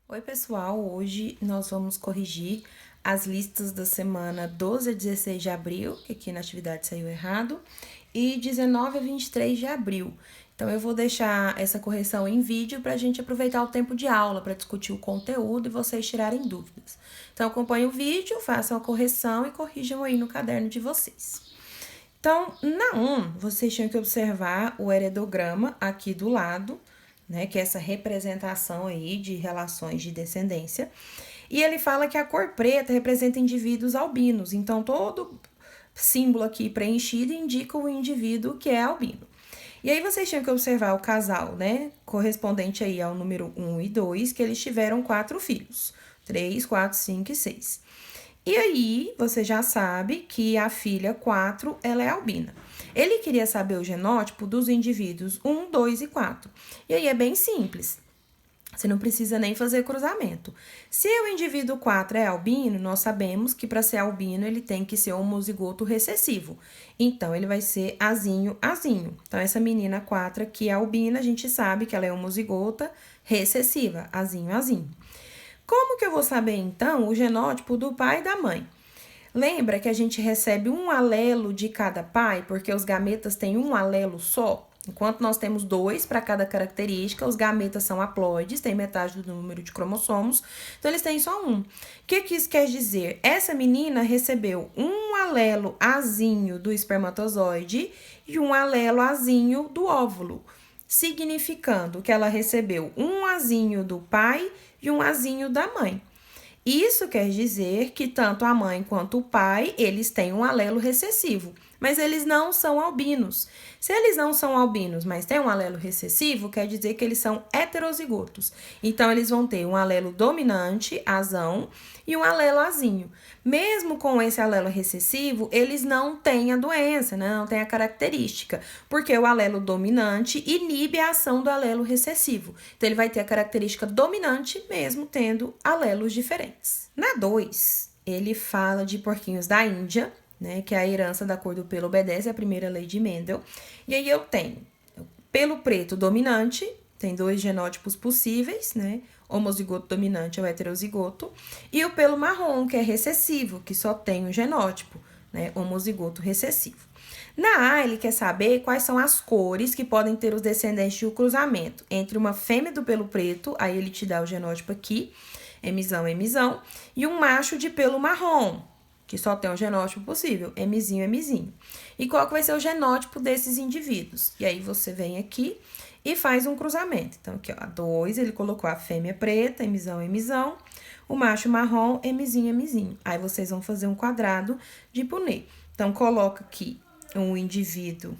Oi, pessoal! Hoje nós vamos corrigir as listas da semana 12 a 16 de abril, que aqui na atividade saiu errado, e 19 a 23 de abril. Então, eu vou deixar essa correção em vídeo para a gente aproveitar o tempo de aula para discutir o conteúdo e vocês tirarem dúvidas. Então, acompanhem o vídeo, façam a correção e corrijam aí no caderno de vocês. Então, na 1, vocês tinham que observar o heredograma aqui do lado, né, que é essa representação aí de relações de descendência. E ele fala que a cor preta representa indivíduos albinos. Então, todo símbolo aqui preenchido indica o indivíduo que é albino. E aí, vocês tinham que observar o casal, né, correspondente aí ao número 1 e 2, que eles tiveram 4 filhos. 3, 4, 5 e 6. E aí, você já sabe que a filha 4, ela é albina. Ele queria saber o genótipo dos indivíduos 1, 2 e 4. E aí é bem simples. Você não precisa nem fazer cruzamento. Se o indivíduo 4 é albino, nós sabemos que para ser albino ele tem que ser homozigoto recessivo. Então, ele vai ser azinho, azinho. Então, essa menina 4 aqui é albina, a gente sabe que ela é homozigota recessiva, azinho, azinho. Como que eu vou saber, então, o genótipo do pai e da mãe? Lembra que a gente recebe um alelo de cada pai, porque os gametas têm um alelo só? Enquanto nós temos 2 para cada característica, os gametas são haploides, têm metade do número de cromossomos, então eles têm só um. O que isso quer dizer? Essa menina recebeu um alelo azinho do espermatozoide e um alelo azinho do óvulo, significando que ela recebeu um azinho do pai e um azinho da mãe. Isso quer dizer que tanto a mãe quanto o pai, eles têm um alelo recessivo, mas eles não são albinos. Se eles não são albinos, mas têm um alelo recessivo, quer dizer que eles são heterozigotos. Então, eles vão ter um alelo dominante, azão, e um alelo azinho. Mesmo com esse alelo recessivo, eles não têm a doença, né? Não têm a característica, porque o alelo dominante inibe a ação do alelo recessivo. Então, ele vai ter a característica dominante, mesmo tendo alelos diferentes. Na 2, ele fala de porquinhos da Índia, né, que a herança da cor do pelo obedece à primeira lei de Mendel. E aí eu tenho pelo preto dominante, tem 2 genótipos possíveis, né? Homozigoto dominante ou heterozigoto, e o pelo marrom, que é recessivo, que só tem um genótipo, né? Homozigoto recessivo. Na A, ele quer saber quais são as cores que podem ter os descendentes de um cruzamento entre uma fêmea do pelo preto, aí ele te dá o genótipo aqui, Mzão, Mzão, e um macho de pelo marrom, que só tem um genótipo possível, Mzinho, Mzinho. E qual que vai ser o genótipo desses indivíduos? E aí, você vem aqui e faz um cruzamento. Então, aqui, ó, 2, ele colocou a fêmea preta, Mzão, Mzão, o macho marrom, Mzinho, Mzinho. Aí, vocês vão fazer um quadrado de Punnett. Então, coloca aqui um indivíduo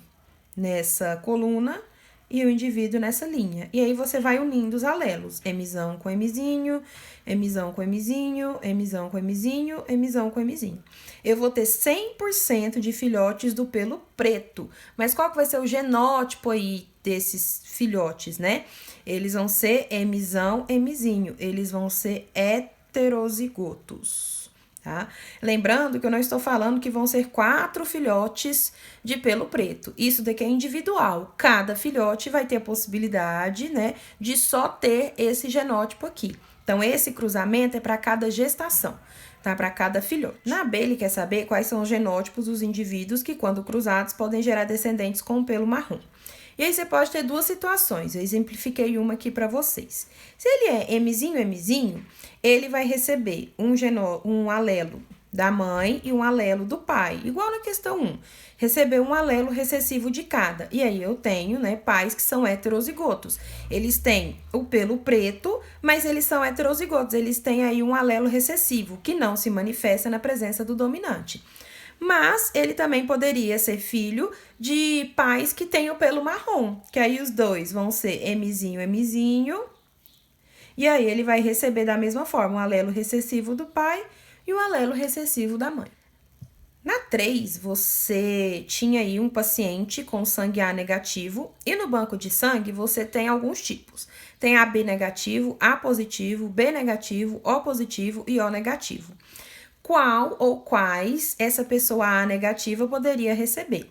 nessa coluna e o indivíduo nessa linha. E aí, você vai unindo os alelos. Mzão com Mzinho, Mzão com Mzinho, Mzão com Mzinho, Mzão com Mzinho. Eu vou ter 100% de filhotes do pelo preto. Mas qual que vai ser o genótipo aí desses filhotes, né? Eles vão ser Mzão, Mzinho. Eles vão ser heterozigotos. Tá? Lembrando que eu não estou falando que vão ser 4 filhotes de pelo preto. Isso daqui é individual. Cada filhote vai ter a possibilidade, né, de só ter esse genótipo aqui. Então, esse cruzamento é para cada gestação, tá? Para cada filhote. Na B, ele quer saber quais são os genótipos dos indivíduos que, quando cruzados, podem gerar descendentes com pelo marrom. E aí, você pode ter 2 situações. Eu exemplifiquei uma aqui para vocês. Se ele é Mzinho, Mzinho, ele vai receber um alelo da mãe e um alelo do pai. Igual na questão 1. Recebeu um alelo recessivo de cada. E aí, eu tenho, né, pais que são heterozigotos. Eles têm o pelo preto, mas eles são heterozigotos. Eles têm aí um alelo recessivo, que não se manifesta na presença do dominante. Mas ele também poderia ser filho de pais que têm o pelo marrom, que aí os 2 vão ser Mzinho, Mzinho, e aí ele vai receber da mesma forma um alelo recessivo do pai e um alelo recessivo da mãe. Na 3, você tinha aí um paciente com sangue A negativo e no banco de sangue você tem alguns tipos. Tem AB negativo, A positivo, B negativo, O positivo e O negativo. Qual ou quais essa pessoa A negativa poderia receber?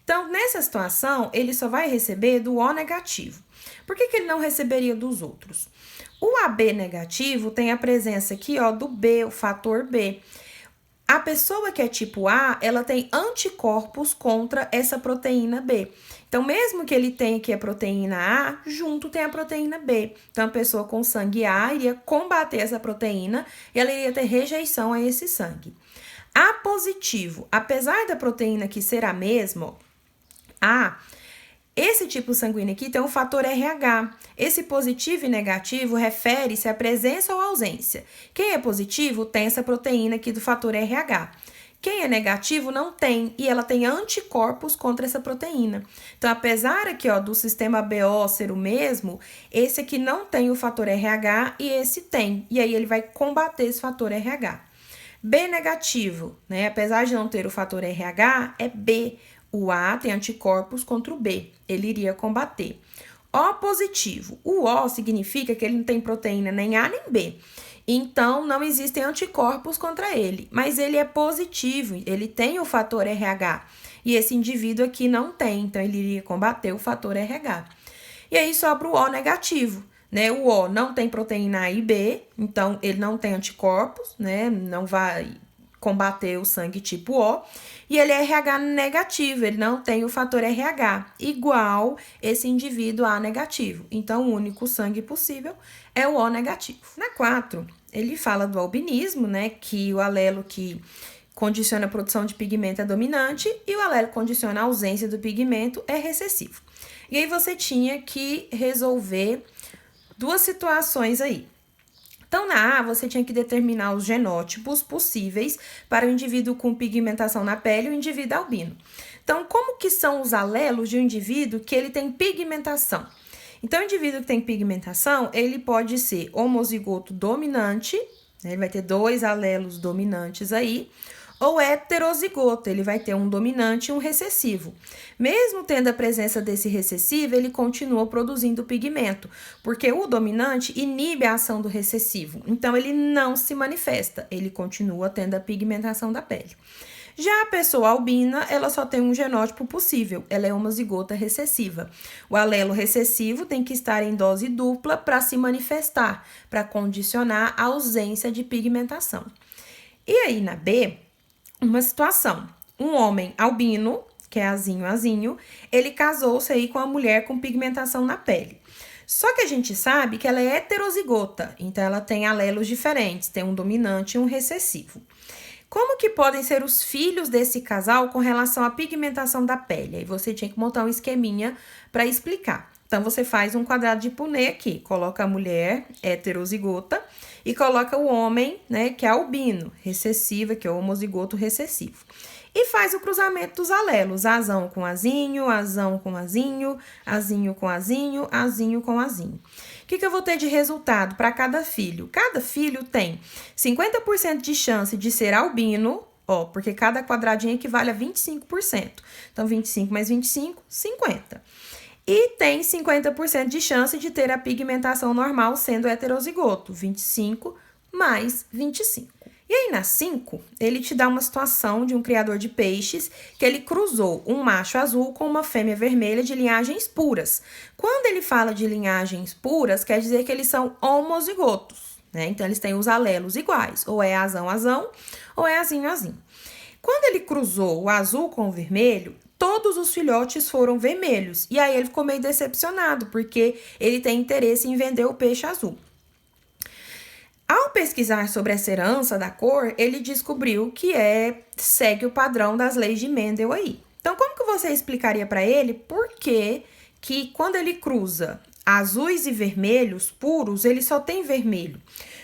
Então, nessa situação, ele só vai receber do O negativo. Por que ele não receberia dos outros? O AB negativo tem a presença aqui, ó, do B, o fator B. A pessoa que é tipo A, ela tem anticorpos contra essa proteína B. Então, mesmo que ele tenha aqui a proteína A, junto tem a proteína B. Então, a pessoa com sangue A iria combater essa proteína e ela iria ter rejeição a esse sangue. A positivo, apesar da proteína aqui ser a mesma, A, esse tipo sanguíneo aqui tem o fator RH. Esse positivo e negativo refere-se à presença ou ausência. Quem é positivo tem essa proteína aqui do fator RH. Quem é negativo não tem, e ela tem anticorpos contra essa proteína. Então, apesar aqui, ó, do sistema BO ser o mesmo, esse aqui não tem o fator RH e esse tem. E aí ele vai combater esse fator RH. B negativo, né? Apesar de não ter o fator RH, é B. O A tem anticorpos contra o B, ele iria combater. O positivo, o O significa que ele não tem proteína nem A nem B, então não existem anticorpos contra ele, mas ele é positivo, ele tem o fator RH, e esse indivíduo aqui não tem, então ele iria combater o fator RH. E aí sobra o O negativo, né? O O não tem proteína A e B, então ele não tem anticorpos, né? Não vai combater o sangue tipo O, e ele é RH negativo, ele não tem o fator RH, igual esse indivíduo A negativo. Então, o único sangue possível é o O negativo. Na 4, ele fala do albinismo, né, que o alelo que condiciona a produção de pigmento é dominante e o alelo que condiciona a ausência do pigmento é recessivo. E aí, você tinha que resolver duas situações aí. Então, na A, você tinha que determinar os genótipos possíveis para o indivíduo com pigmentação na pele e o indivíduo albino. Então, como que são os alelos de um indivíduo que ele tem pigmentação? Então, o indivíduo que tem pigmentação, ele pode ser homozigoto dominante, né, ele vai ter 2 alelos dominantes aí, ou heterozigoto, ele vai ter um dominante e um recessivo. Mesmo tendo a presença desse recessivo, ele continua produzindo pigmento, porque o dominante inibe a ação do recessivo. Então, ele não se manifesta, ele continua tendo a pigmentação da pele. Já a pessoa albina, ela só tem um genótipo possível, ela é homozigota recessiva. O alelo recessivo tem que estar em dose dupla para se manifestar, para condicionar a ausência de pigmentação. E aí, na B, uma situação, um homem albino, que é azinho, ele casou-se aí com uma mulher com pigmentação na pele. Só que a gente sabe que ela é heterozigota, então ela tem alelos diferentes, tem um dominante e um recessivo. Como que podem ser os filhos desse casal com relação à pigmentação da pele? Aí você tinha que montar um esqueminha para explicar. Então, você faz um quadrado de Punnett aqui, coloca a mulher heterozigota e coloca o homem, né, que é albino, recessiva, que é o homozigoto recessivo. E faz o cruzamento dos alelos, azão com azinho, azão com azinho, azinho com azinho, azinho com azinho. O que eu vou ter de resultado para cada filho? Cada filho tem 50% de chance de ser albino, ó, porque cada quadradinho equivale a 25%. Então, 25 mais 25, 50. E tem 50% de chance de ter a pigmentação normal sendo heterozigoto, 25 mais 25. E aí, na 5, ele te dá uma situação de um criador de peixes que ele cruzou um macho azul com uma fêmea vermelha de linhagens puras. Quando ele fala de linhagens puras, quer dizer que eles são homozigotos, né? Então, eles têm os alelos iguais, ou é azão, ou é azinho. Quando ele cruzou o azul com o vermelho, todos os filhotes foram vermelhos. E aí, ele ficou meio decepcionado, porque ele tem interesse em vender o peixe azul. Ao pesquisar sobre essa herança da cor, ele descobriu que segue o padrão das leis de Mendel aí. Então, como que você explicaria para ele por que quando ele cruza azuis e vermelhos puros, ele só tem vermelho?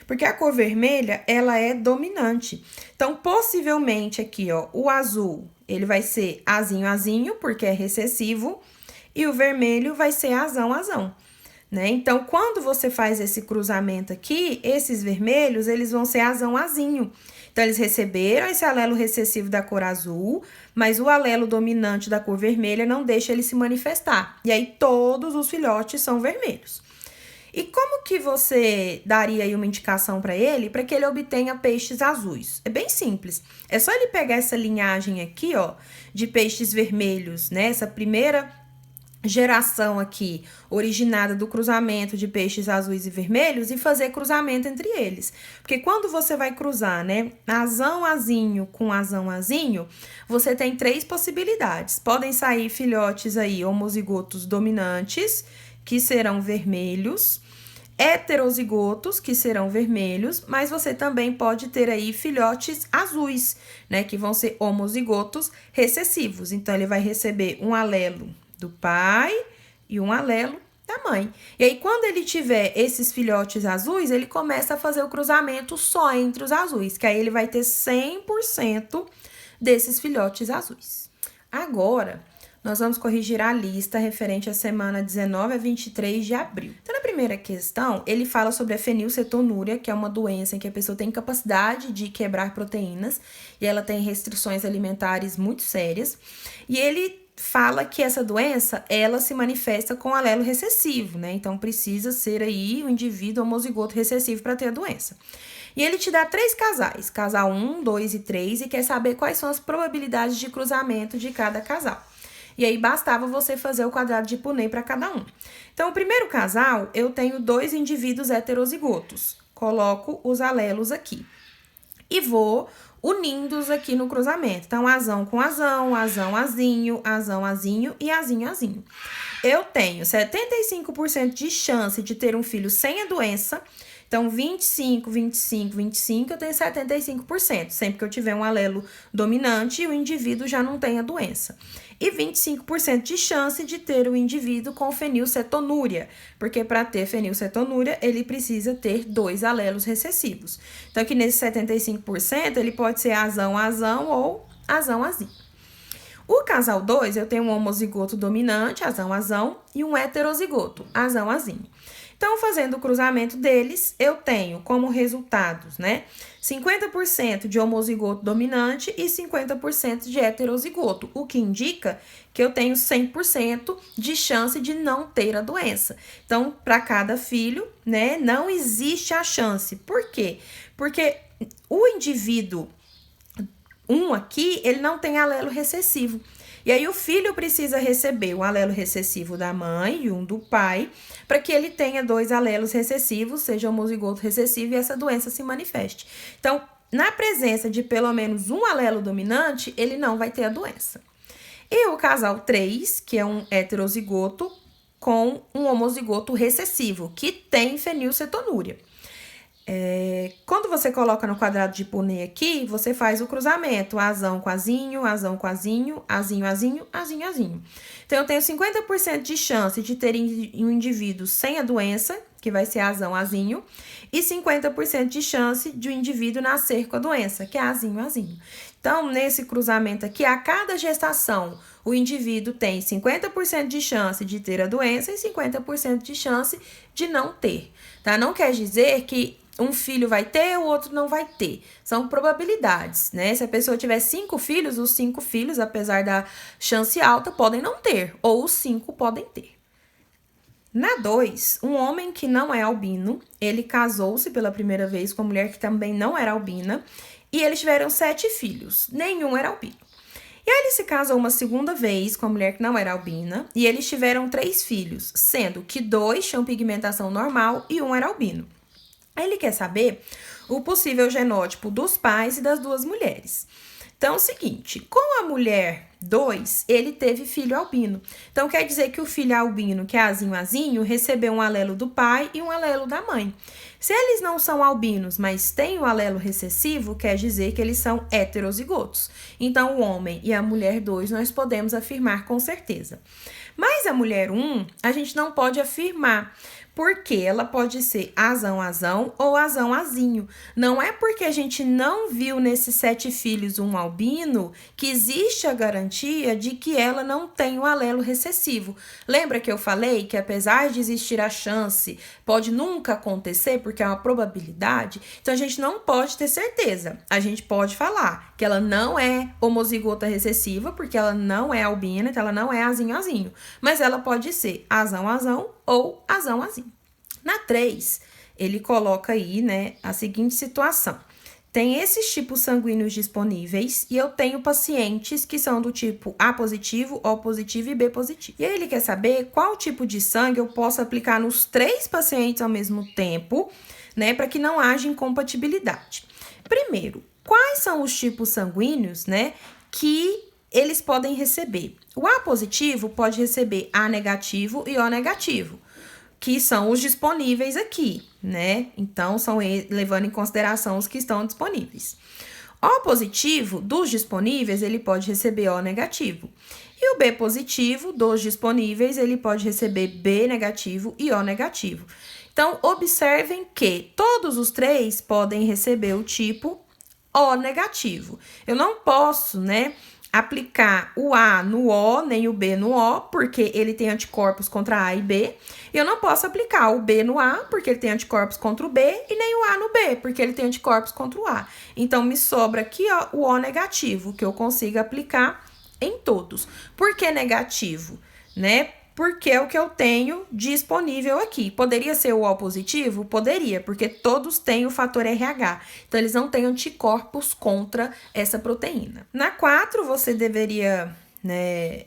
Porque a cor vermelha, ela é dominante. Então, possivelmente aqui, ó, o azul, ele vai ser azinho, porque é recessivo, e o vermelho vai ser azão. Né? Então, quando você faz esse cruzamento aqui, esses vermelhos, eles vão ser azinho. Então, eles receberam esse alelo recessivo da cor azul, mas o alelo dominante da cor vermelha não deixa ele se manifestar. E aí, todos os filhotes são vermelhos. E como que você daria aí uma indicação para que ele obtenha peixes azuis? É bem simples. É só ele pegar essa linhagem aqui, ó, de peixes vermelhos, né? Essa primeira geração aqui, originada do cruzamento de peixes azuis e vermelhos, e fazer cruzamento entre eles. Porque quando você vai cruzar, né, azão azinho com azão azinho, você tem 3 possibilidades. Podem sair filhotes aí homozigotos dominantes, que serão vermelhos, heterozigotos, que serão vermelhos, mas você também pode ter aí filhotes azuis, né, que vão ser homozigotos recessivos. Então, ele vai receber um alelo do pai e um alelo da mãe. E aí, quando ele tiver esses filhotes azuis, ele começa a fazer o cruzamento só entre os azuis, que aí ele vai ter 100% desses filhotes azuis. Agora, nós vamos corrigir a lista referente à semana 19 a 23 de abril. Então, na primeira questão, ele fala sobre a fenilcetonúria, que é uma doença em que a pessoa tem capacidade de quebrar proteínas e ela tem restrições alimentares muito sérias. E ele fala que essa doença, ela se manifesta com alelo recessivo, né? Então, precisa ser aí o indivíduo homozigoto recessivo para ter a doença. E ele te dá 3 casais, casal 1, 2 e 3, e quer saber quais são as probabilidades de cruzamento de cada casal. E aí, bastava você fazer o quadrado de Punnett para cada um. Então, o primeiro casal, eu tenho 2 indivíduos heterozigotos. Coloco os alelos aqui. E vou unindo-os aqui no cruzamento. Então, azão com azão, azão azinho, azão azinho e azinho azinho. Eu tenho 75% de chance de ter um filho sem a doença. Então, 25, 25, 25, eu tenho 75%. Sempre que eu tiver um alelo dominante, o indivíduo já não tem a doença. E 25% de chance de ter o indivíduo com fenilcetonúria, porque para ter fenilcetonúria, ele precisa ter 2 alelos recessivos. Então, aqui nesse 75%, ele pode ser azão ou azão-azinho. O casal 2, eu tenho um homozigoto dominante, azão-azão, e um heterozigoto, azão-azinho. Então, fazendo o cruzamento deles, eu tenho como resultados, né, 50% de homozigoto dominante e 50% de heterozigoto, o que indica que eu tenho 100% de chance de não ter a doença. Então, para cada filho, né, não existe a chance. Por quê? Porque o indivíduo 1 aqui, ele não tem alelo recessivo. E aí, o filho precisa receber um alelo recessivo da mãe e um do pai, para que ele tenha 2 alelos recessivos, seja homozigoto recessivo, e essa doença se manifeste. Então, na presença de pelo menos um alelo dominante, ele não vai ter a doença. E o casal 3, que é um heterozigoto com um homozigoto recessivo, que tem fenilcetonúria. Quando você coloca no quadrado de Punnett aqui, você faz o cruzamento, azão com azinho, azão com azinho, azinho, azinho, azinho, azinho. Então, eu tenho 50% de chance de ter um indivíduo sem a doença, que vai ser azão, azinho, e 50% de chance de um indivíduo nascer com a doença, que é azinho, azinho. Então, nesse cruzamento aqui, a cada gestação, o indivíduo tem 50% de chance de ter a doença e 50% de chance de não ter, tá? Não quer dizer que um filho vai ter, o outro não vai ter. São probabilidades, né? Se a pessoa tiver 5 filhos, os 5 filhos, apesar da chance alta, podem não ter, ou os 5 podem ter. Na 2, um homem que não é albino, ele casou-se pela primeira vez com uma mulher que também não era albina, e eles tiveram 7 filhos, nenhum era albino. E aí ele se casou uma segunda vez com uma mulher que não era albina, e eles tiveram 3 filhos, sendo que 2 tinham pigmentação normal e 1 era albino. Ele quer saber o possível genótipo dos pais e das 2 mulheres. Então, é o seguinte, com a mulher 2, ele teve filho albino. Então, quer dizer que o filho albino, que é azinho, recebeu um alelo do pai e um alelo da mãe. Se eles não são albinos, mas têm o alelo recessivo, quer dizer que eles são heterozigotos. Então, o homem e a mulher 2, nós podemos afirmar com certeza. Mas a mulher 1, a gente não pode afirmar, porque ela pode ser azão ou azão-azinho. Não é porque a gente não viu nesses 7 filhos um albino que existe a garantia de que ela não tem o alelo recessivo. Lembra que eu falei que apesar de existir a chance, pode nunca acontecer porque é uma probabilidade? Então, a gente não pode ter certeza. A gente pode falar que ela não é homozigota recessiva, porque ela não é albina, então ela não é azinho-azinho. Mas ela pode ser azão-azão ou azão-azinho. Na 3, ele coloca aí, né, a seguinte situação. Tem esses tipos sanguíneos disponíveis e eu tenho pacientes que são do tipo A positivo, O positivo e B positivo. E aí ele quer saber qual tipo de sangue eu posso aplicar nos 3 pacientes ao mesmo tempo, né, para que não haja incompatibilidade. Primeiro, quais são os tipos sanguíneos, né, que eles podem receber? O A positivo pode receber A negativo e O negativo, que são os disponíveis aqui, né? Então, são levando em consideração os que estão disponíveis. O positivo, dos disponíveis, ele pode receber O negativo. E o B positivo, dos disponíveis, ele pode receber B negativo e O negativo. Então, observem que todos os 3 podem receber o tipo O negativo. Eu não posso, né, aplicar o A no O, nem o B no O, porque ele tem anticorpos contra A e B. E eu não posso aplicar o B no A, porque ele tem anticorpos contra o B, e nem o A no B, porque ele tem anticorpos contra o A. Então, me sobra aqui, ó, o O negativo, que eu consigo aplicar em todos. Por que negativo? Né? Porque é o que eu tenho disponível aqui. Poderia ser o O positivo? Poderia, porque todos têm o fator RH. Então, eles não têm anticorpos contra essa proteína. Na 4, você deveria, né,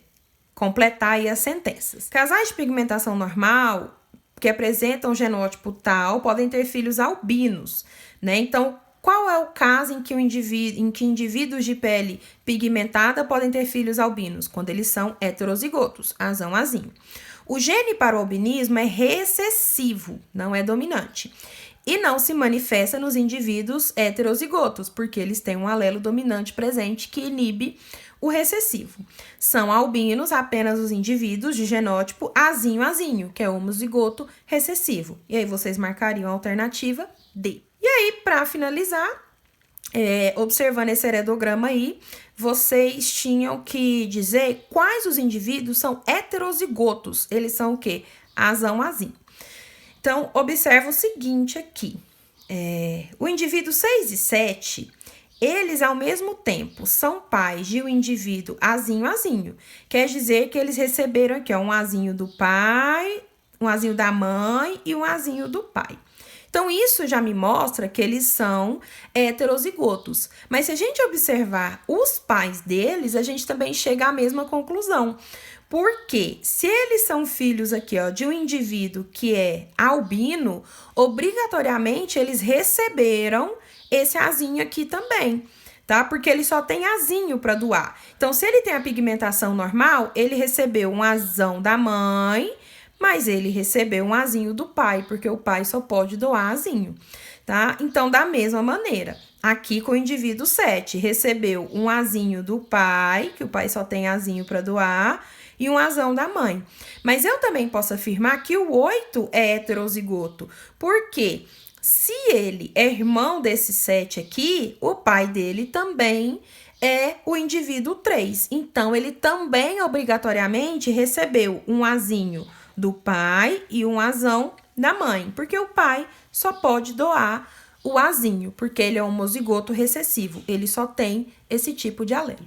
completar aí as sentenças. Casais de pigmentação normal que apresentam genótipo tal podem ter filhos albinos, né? Então, qual é o caso em que indivíduos de pele pigmentada podem ter filhos albinos? Quando eles são heterozigotos, azão, azinho. O gene para o albinismo é recessivo, não é dominante. E não se manifesta nos indivíduos heterozigotos, porque eles têm um alelo dominante presente que inibe o recessivo. São albinos apenas os indivíduos de genótipo azinho-azinho, que é homozigoto recessivo. E aí vocês marcariam a alternativa D. E aí, para finalizar, observando esse heredograma aí, vocês tinham que dizer quais os indivíduos são heterozigotos. Eles são o quê? Azão-azinho. Então, observa o seguinte aqui. O indivíduo 6 e 7, eles, ao mesmo tempo, são pais de um indivíduo azinho-azinho. Quer dizer que eles receberam aqui, ó, um azinho do pai, um azinho da mãe e um azinho do pai. Então, isso já me mostra que eles são heterozigotos. Mas se a gente observar os pais deles, a gente também chega à mesma conclusão. Porque se eles são filhos aqui, ó, de um indivíduo que é albino, obrigatoriamente eles receberam esse azinho aqui também, tá? Porque ele só tem azinho para doar. Então, se ele tem a pigmentação normal, ele recebeu um azão da mãe, mas ele recebeu um azinho do pai, porque o pai só pode doar azinho, tá? Então, da mesma maneira, aqui com o indivíduo 7, recebeu um azinho do pai, que o pai só tem azinho para doar, e um azão da mãe. Mas eu também posso afirmar que o 8 é heterozigoto, porque se ele é irmão desse 7 aqui, o pai dele também é o indivíduo 3. Então, ele também obrigatoriamente recebeu um azinho do pai e um azão da mãe, porque o pai só pode doar o azinho, porque ele é homozigoto recessivo, ele só tem esse tipo de alelo.